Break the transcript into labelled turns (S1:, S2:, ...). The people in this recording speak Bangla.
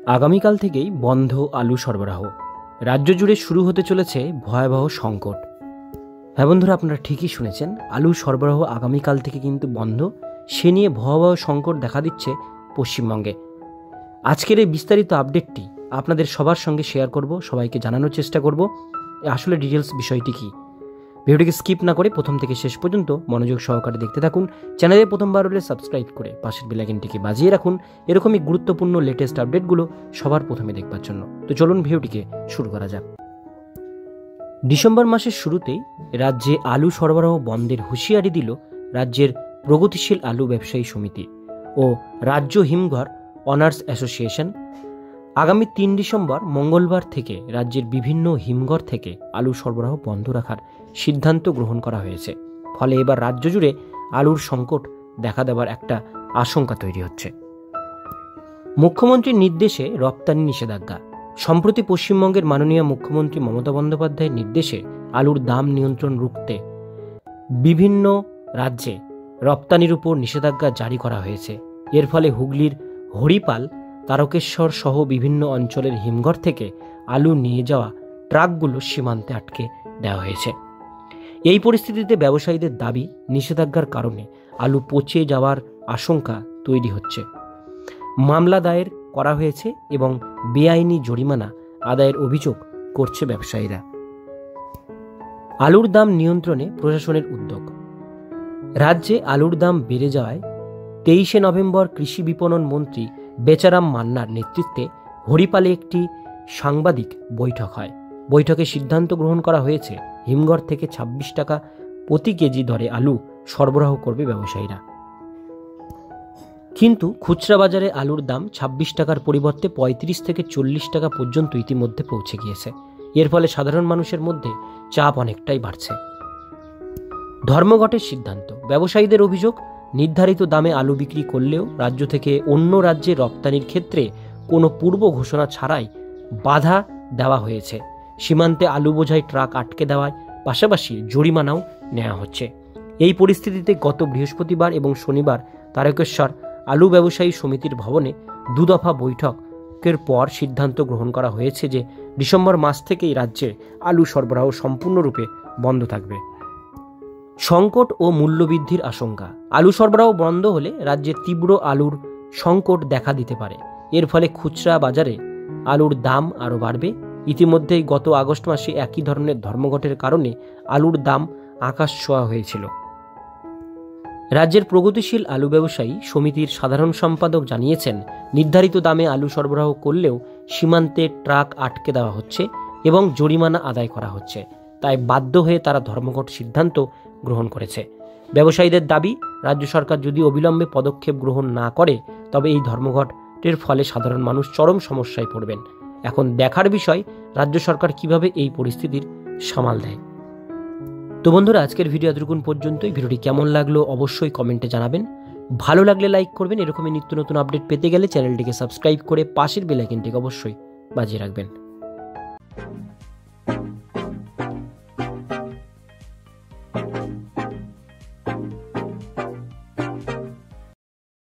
S1: আগামীকাল থেকেই বন্ধ আলু সরবরাহ। রাজ্য জুড়ে শুরু হতে চলেছে ভয়াবহ সংকট। হ্যাঁ বন্ধুরা, আপনারা ঠিকই শুনেছেন, আলু সরবরাহ আগামীকাল থেকে কিন্তু বন্ধ। সে নিয়ে ভয়াবহ সংকট দেখা দিচ্ছে পশ্চিমবঙ্গে। আজকের এই বিস্তারিত আপডেটটি আপনাদের সবার সঙ্গে শেয়ার করব, সবাইকে জানানোর চেষ্টা করব আসলে ডিটেলস বিষয়টি কী। ভিডিওটিকে স্কিপ না করে প্রথম থেকে শেষ পর্যন্ত মনোযোগ সহকারে দেখতে থাকুন। চ্যানেলে প্রথমবার হলে সাবস্ক্রাইব করে পাশের বেল আইকনটিকে বাজিয়ে রাখুন এরকমই গুরুত্বপূর্ণ লেটেস্ট আপডেটগুলো সবার প্রথমে দেখবার জন্য। তো চলুন ভিডিওটিকে শুরু করা যাক। ডিসেম্বর মাসের শুরুতেই রাজ্যে আলু সরবরাহ বন্ধের হুঁশিয়ারি দিল রাজ্যের প্রগতিশীল আলু ব্যবসায়ী সমিতি ও রাজ্য হিমঘর অনার্স অ্যাসোসিয়েশন। আগামী ৩ ডিসেম্বর মঙ্গলবার থেকে রাজ্যের বিভিন্ন হিমঘর থেকে আলু সরবরাহ বন্ধ রাখার সিদ্ধান্ত গ্রহণ করা হয়েছে। ফলে এবার রাজ্য জুড়ে আলুর সংকট দেখা দেওয়ার একটা আশঙ্কা তৈরি হচ্ছে। মুখ্যমন্ত্রীর নির্দেশে রপ্তানি নিষেধাজ্ঞা। সম্প্রতি পশ্চিমবঙ্গের মাননীয় মুখ্যমন্ত্রী মমতা বন্দ্যোপাধ্যায়ের নির্দেশে আলুর দাম নিয়ন্ত্রণ রুখতে বিভিন্ন রাজ্যে রপ্তানির উপর নিষেধাজ্ঞা জারি করা হয়েছে। এর ফলে হুগলির হরিপাল, তারকেশ্বর সহ বিভিন্ন অঞ্চলের হিমঘর থেকে আলু নিয়ে যাওয়া ট্রাকগুলো সীমান্তে আটকে দেওয়া হয়েছে। এই পরিস্থিতিতে ব্যবসায়ীদের দাবি, নিষেধাজ্ঞার কারণে আলু পচে যাওয়ার আশঙ্কা তৈরি হচ্ছে। মামলা দায়ের করা হয়েছে এবং বেআইনি জরিমানা আদায়ের অভিযোগ করছে ব্যবসায়ীরা। আলুর দাম নিয়ন্ত্রণে প্রশাসনের উদ্যোগ। রাজ্যে আলুর দাম বেড়ে যাওয়ায় 23শে নভেম্বর কৃষি বিপণন মন্ত্রী বেচারাম মান্নার নেতৃত্বে হরিপালে একটি সাংবাদিক বৈঠক হয়। বৈঠকে সিদ্ধান্ত গ্রহণ করা হয়েছে হিমঘর থেকে 26 টাকা প্রতি কেজি দরে আলু সরবরাহ করবে ব্যবসায়ীরা। কিন্তু খুচরা বাজারে আলুর দাম 26 টাকার পরিবর্তে 35 থেকে 40 টাকা পর্যন্ত ইতিমধ্যে পৌঁছে গিয়েছে। এর ফলে সাধারণ মানুষের মধ্যে চাপ অনেকটাই বাড়ছে। ধর্মঘটের সিদ্ধান্ত। ব্যবসায়ীদের অভিযোগ, নির্ধারিত দামে আলু বিক্রি করলেও রাজ্য থেকে অন্য রাজ্যে রপ্তানির ক্ষেত্রে কোনো পূর্ব ঘোষণা ছাড়াই বাধা দেওয়া হয়েছে। সীমান্তে আলু বোঝাই ট্রাক আটকে দেওয়ার পাশাপাশি জরিমানাও নেওয়া হচ্ছে। এই পরিস্থিতিতে গত বৃহস্পতিবার এবং শনিবার তারকেশ্বর আলু ব্যবসায়ী সমিতির ভবনে দুদফা বৈঠকের পর সিদ্ধান্ত গ্রহণ করা হয়েছে যে ডিসেম্বর মাস থেকেই রাজ্যে আলু সরবরাহ সম্পূর্ণরূপে বন্ধ থাকবে। সংকট ও মূল্যবৃদ্ধির আশঙ্কা। আলু সরবরাহ বন্ধ হলে রাজ্যে তীব্র আলুর সংকট দেখা দিতে পারে। এর ফলে খুচরা বাজারে আলুর দাম আরও বাড়বে। ইতিমধ্যেই গত আগস্ট মাসে একই ধরনের ধর্মঘটের কারণে আলুর দাম আকাশ ছোঁয়া হয়েছিল। রাজ্যের প্রগতিশীল আলু ব্যবসায়ী সমিতির সাধারণ সম্পাদক জানিয়েছেন, নির্ধারিত দামে আলু সরবরাহ করলেও সীমান্তে ট্রাক আটকে দেওয়া হচ্ছে এবং জরিমানা আদায় করা হচ্ছে। তাই বাধ্য হয়ে তারা ধর্মঘট সিদ্ধান্ত গ্রহণ করেছে। ব্যবসায়ীদের দাবি, রাজ্য সরকার যদি অবিলম্বে পদক্ষেপ গ্রহণ না করে তবে এই ধর্মঘটের ফলে সাধারণ মানুষ চরম সমস্যায় পড়বেন। এখন দেখার বিষয় রাজ্য সরকার কিভাবে এই পরিস্থিতির সামাল দেয়। তো বন্ধুরা, আজকের ভিডিও এতটুকুন পর্যন্তই। ভিডিওটি কেমন লাগলো অবশ্যই কমেন্টে জানাবেন। ভালো লাগলে লাইক করবেন। এরকমই নিত্য নতুন আপডেট পেতে গেলে চ্যানেলটিকে সাবস্ক্রাইব করে পাশের বেল আইকনটিকে অবশ্যই বাজিয়ে রাখবেন।